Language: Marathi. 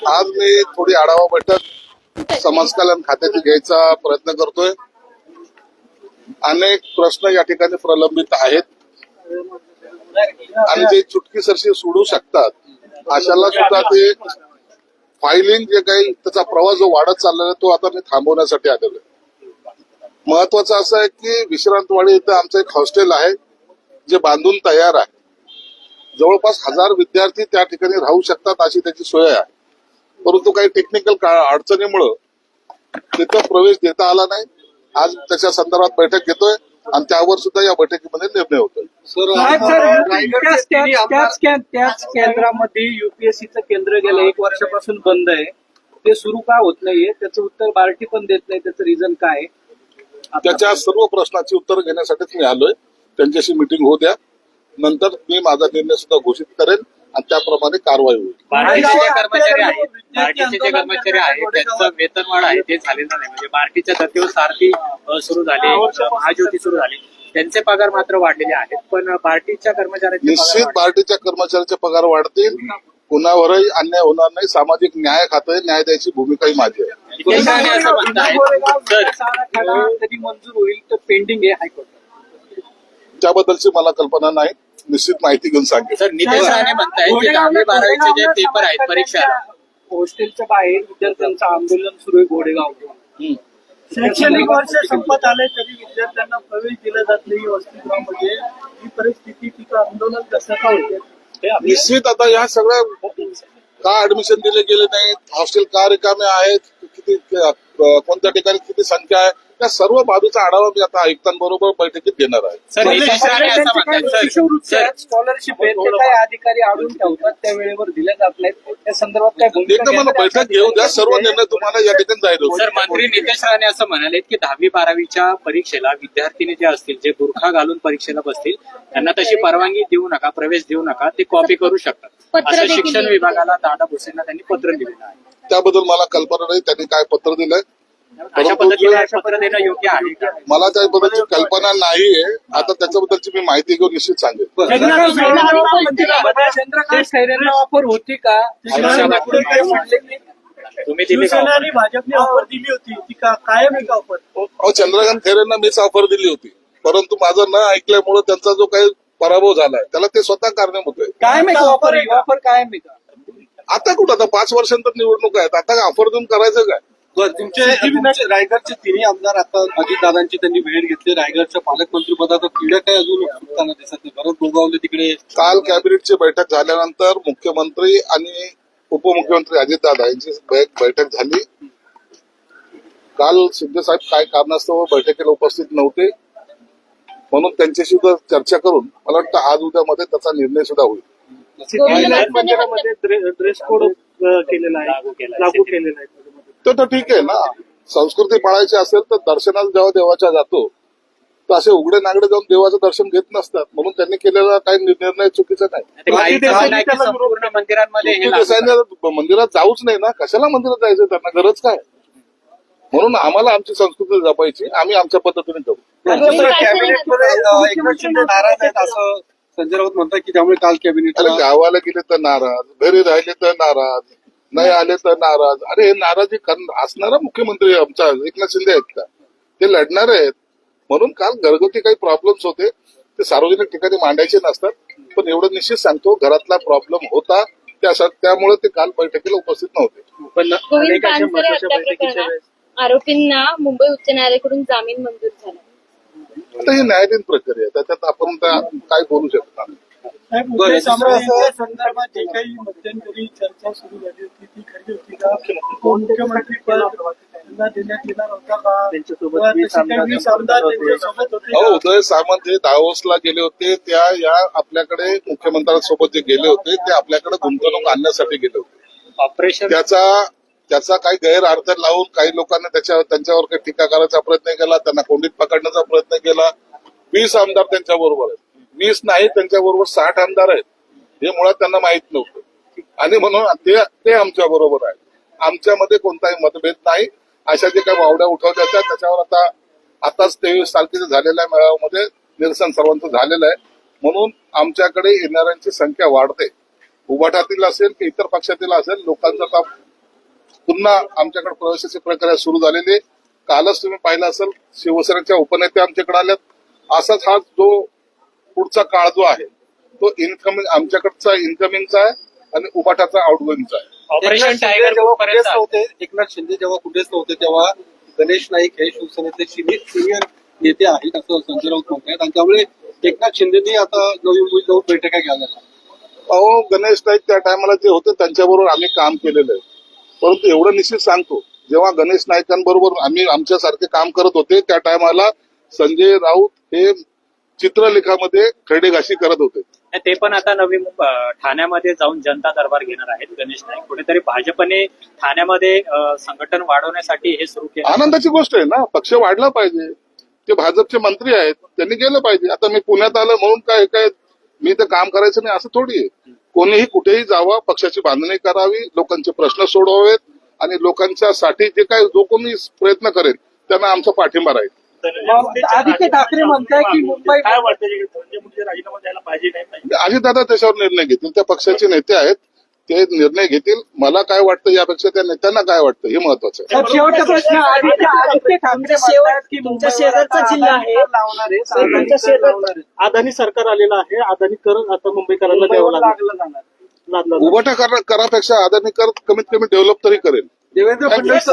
आज मी थोडी आढावा बैठक समाज कल्याण खात्याची घ्यायचा प्रयत्न करतोय. अनेक प्रश्न या ठिकाणी प्रलंबित आहेत आणि जे चुटकीसरशी सोडू शकतात अशाला सुद्धा ते फायलिंग जे काही त्याचा प्रवास जो वाढत चाललेला आहे तो आता मी थांबवण्यासाठी आलेलो आहे. महत्वाचं असं आहे की विश्रांतवाडी इथं आमचं एक हॉस्टेल आहे जे बांधून तयार आहे. जवळपास 1000 विद्यार्थी त्या ठिकाणी राहू शकतात अशी त्याची सोय आहे. परंतु काही टेक्निकल अडचणीमुळे तिथं प्रवेश देता आला नाही. आज त्याच्या संदर्भात बैठक घेतोय आणि त्यावर सुद्धा या बैठकीमध्ये निर्णय होतोय. त्याच केंद्रामध्ये युपीएससीचं केंद्र गेलं 1 वर्षापासून बंद आहे. ते सुरू का होत नाहीये त्याचं उत्तर बार्टी पण देत नाही. त्याचं रिझन काय आहे? त्याच्या सर्व प्रश्नाची उत्तर घेण्यासाठीच मी आलोय. त्यांच्याशी मिटिंग होऊ द्या. नंतर मी माझा निर्णय सुद्धा घोषित करेन आणि त्याप्रमाणे कारवाई होईल. बार्टीचे जे कर्मचारी आहेत त्यांचं वेतनवाढ आहे ते झालेलं नाही. म्हणजे बार्टीच्या धर्तीवर सारथी सुरू झाली, महाज्योती सुरू झाली, त्यांचे पगार मात्र वाढलेले आहेत. पण बार्टीच्या कर्मचाऱ्यांचे निश्चित बार्टीच्या कर्मचाऱ्यांचे पगार वाढतील. कुणावरही अन्याय होणार नाही. सामाजिक न्याय खातं न्याय द्यायची भूमिकाही माझी आहे. नितेश राणे असं म्हणतायत कधी मंजूर होईल तर पेंडिंग आहे हायकोर्ट. त्याबद्दलची मला कल्पना नाही. निश्चित माहिती घेऊन सांगेन. सर, नितेश राणे म्हणतायत की 10वी 12वीचे जे पेपर आहेत परीक्षा हॉस्टेलच्या बाहेर विद्यार्थ्यांचं आंदोलन सुरू आहे घोडेगाव. शैक्षणिक वर्ष संपत आले तरी विद्यार्थ्यांना प्रवेश दिला जात नाही वसतिगृहामध्ये. ही परिस्थिती तिथं आंदोलन कसं का होते? निश्चित आता या सगळ्या का ऍडमिशन दिले गेले नाहीत, हॉस्टेल का रिकामे आहेत, किती कोणत्या ठिकाणी किती संख्या आहे, त्या सर्व बाबीचा आढावा मी आता आयुक्तांबरोबर बैठकीत घेणार आहे. सर, नितेश राणे असं म्हणतात स्कॉलरशिप आहे ते काही अधिकारी आणून ठेवतात त्या वेळेवर दिल्या जात नाहीत. त्या संदर्भात काय एकदा मला बैठक घेऊ द्या. सर्व निर्णय तुम्हाला या ठिकाणी जाहीर होईल. सर, मंत्री नितेश राणे असं म्हणाले की 10वी 12वीच्या परीक्षेला विद्यार्थी जे असतील जे बुरखा घालून परीक्षेला बसतील त्यांना तशी परवानगी देऊ नका, प्रवेश देऊ नका, ते कॉपी करू शकतात असं शिक्षण विभागाला दादा भुसेंना त्यांनी पत्र दिलेलं आहे. त्याबद्दल मला कल्पना नाही त्यांनी काय पत्र दिलंय. अशा पद्धतीने पत्र देणं योग्य आहे का? मला त्याबद्दलची कल्पना नाहीये. आता त्याच्याबद्दलची मी माहिती घेऊन निश्चित सांगेन. चंद्रकांत खैरेंना ऑफर होती का? तुम्ही दिली का? शिवसेना आणि भाजपने ऑफर दिली होती ती कायम आहे का ऑफर? चंद्रकांत खैरेंना मीच ऑफर दिली होती. परंतु माझं न ऐकल्यामुळे त्यांचा जो काही पराभव झालाय त्याला ते स्वतः कारणीभूत आहे. कायम आहे ऑफर कायम आहे का? आता कुठं आता 5 वर्षांतर निवडणूक आहेत. आता ऑफर देऊन करायचं काय? तुमचे रायगडचे तिन्ही आमदार आता अजितदादांची त्यांनी भेट घेतली. रायगडच्या पालकमंत्रीपदाचा किडा काय अजून उठताना दिसत नाही. परत गोगावले तिकडे. काल कॅबिनेटची बैठक झाल्यानंतर मुख्यमंत्री आणि उपमुख्यमंत्री अजितदादा यांची बैठक झाली. काल शिंदेसाहेब काय कारणास्तव बैठकीला उपस्थित नव्हते म्हणून त्यांच्याशी चर्चा करून मला वाटतं आज उद्यामध्ये त्याचा निर्णय सुद्धा होईल. मंदिरामध्ये ड्रेस कोड केलेला आहे, लागू केलेला आहे. तर ठीक आहे ना. संस्कृती पाळायची असेल तर दर्शनाला जेव्हा देवाच्या जातो तर असे उघडे नागडे जाऊन देवाचं दर्शन घेत नसतात. म्हणून त्यांनी केलेला काही निर्णय चुकीचा नाही. संपूर्ण मंदिरांमध्ये मंदिरात जाऊच नाही ना. कशाला मंदिरात जायचं? त्यांना गरज काय? म्हणून आम्हाला आमची संस्कृती जपायची. आम्ही आमच्या पद्धतीने करू. कॅबिनेटमध्ये एकनाथ शिंदे नाराज आहेत असं संजय राऊत म्हणतात की त्यामुळे काल कॅबिनेट गावाला गेले तर नाराज, घरी राहिले तर नाराज, नाही आले तर नाराज. अरे हे नाराजी असणारा मुख्यमंत्री आमचा एकनाथ शिंदे आहेत का? ते लढणार आहेत. म्हणून काल घरगुती काही प्रॉब्लेम्स होते ते सार्वजनिक ठिकाणी मांडायचे नसतात. पण एवढं निश्चित सांगतो घरातला प्रॉब्लेम होता त्यामुळे ते काल बैठकीला उपस्थित नव्हते. पण आरोपींना मुंबई उच्च न्यायालयाकडून जामीन मंजूर झाला. आता ही न्यायालयीन प्रक्रिया त्याच्यात आपण काय बोलू शकतो. संदर्भात जी काही मध्यंतरी चर्चा सुरू झाली होती ती खरी होती का? मुख्यमंत्री पद त्यांना देण्यात येणार होता का? उदय सामंत हे दावोसला गेले होते. या आपल्याकडे मुख्यमंत्र्यांसोबत जे गेले होते ते आपल्याकडे गुंतवणूक आणण्यासाठी गेले होते. ऑपरेशन त्याचा काही गैरअर्थ लावून काही लोकांनी त्यांच्यावर काही टीका करायचा प्रयत्न केला. त्यांना कोंडीत पकडण्याचा प्रयत्न केला. 20 आमदार त्यांच्या बरोबर आहेत. 20 नाही त्यांच्याबरोबर 60 आमदार आहेत. हे मुळात त्यांना माहित नव्हतं आणि म्हणून ते आमच्या बरोबर आहेत. आमच्यामध्ये कोणताही मतभेद नाही. अशा जे काही वावड्या उठवल्या त्या त्याच्यावर आताच 23 तारखेचं झालेल्या मेळाव्यामध्ये निरसन सर्वांचं झालेलं आहे. म्हणून आमच्याकडे येणाऱ्यांची संख्या वाढते. उभाटातील असेल की इतर पक्षातील असेल, लोकांचा आता पुन्हा आमच्याकडे प्रवेशाची प्रक्रिया सुरू झालेली आहे. कालच तुम्ही पाहिलं असेल शिवसेनेच्या उपनेते आमच्याकडे आल्यात. असाच हा जो पुढचा काळ जो आहे तो इन्कमिंग आमच्याकडचा इन्कमिंगचा आहे आणि उभाटाचा आउटगोईंगचा आहे. ऑपरेशन एकनाथ शिंदे टायगर जेव्हा पर्यंत कुठेच नव्हते, एकनाथ शिंदे जेव्हा कुठेच नव्हते तेव्हा गणेश नाईक हे शिवसेनेतले सिनियर नेते आहेत असं संजय राऊत म्हणतात आणि त्यामुळे एकनाथ शिंदेनी आता नवी मुंबईत जाऊन बैठका घ्याव्या. अहो, गणेश नाईक त्या टायमाला जे होते त्यांच्याबरोबर आम्ही काम केलेलं आहे. परंतु एवढं निश्चित सांगतो, जेव्हा गणेश नाईकांबरोबर आम्ही आमच्यासारखे काम करत होते त्या टायमाला संजय राऊत हे चित्रलेखामध्ये खरडेघाशी करत होते. ते पण आता नवी ठाण्यामध्ये जाऊन जनता दरबार घेणार आहेत गणेश नाईक. कुठेतरी भाजपने ठाण्यामध्ये संघटन वाढवण्यासाठी हे सुरू केलं. आनंदाची गोष्ट आहे ना, पक्ष वाढला पाहिजे. ते भाजपचे मंत्री आहेत, त्यांनी गेलं पाहिजे. आता मी पुण्यात आलं म्हणून काय मी तर काम करायचं नाही असं थोडी आहे. कोणीही कुठेही जावं, पक्षाची बांधणी करावी, लोकांचे प्रश्न सोडवावेत आणि लोकांच्यासाठी जे काय जो कोणी प्रयत्न करेल त्यांना आमचा पाठिंबा राहील. आदित्य ठाकरे म्हणताय की मुंबई काय वाटतं संजय मुंडे राजीनामा द्यायला पाहिजे नाही पाहिजे? अजितदादा त्याच्यावर निर्णय घेतील. त्या पक्षाचे नेते आहेत, ते निर्णय घेतील. मला काय वाटतं यापेक्षा त्या नेत्यांना काय वाटतं हे महत्वाचं आहे. साहेब, शेवटचा प्रश्न. आदित्य ठाकरे म्हणतात की तुमच्या शेजारचा जिल्हा आहे. लावणार आहे, तुमच्या शेजार लावणार आहे. अदानी सरकार आलेलं आहे. अदानी कर आता मुंबईकरांना द्यावं मुंबईवर लागलं. लागलं जाणार. उभाटा करापेक्षा अदानी कर कमीत कमी डेव्हलप तरी करेल. देवेंद्र फडणवीस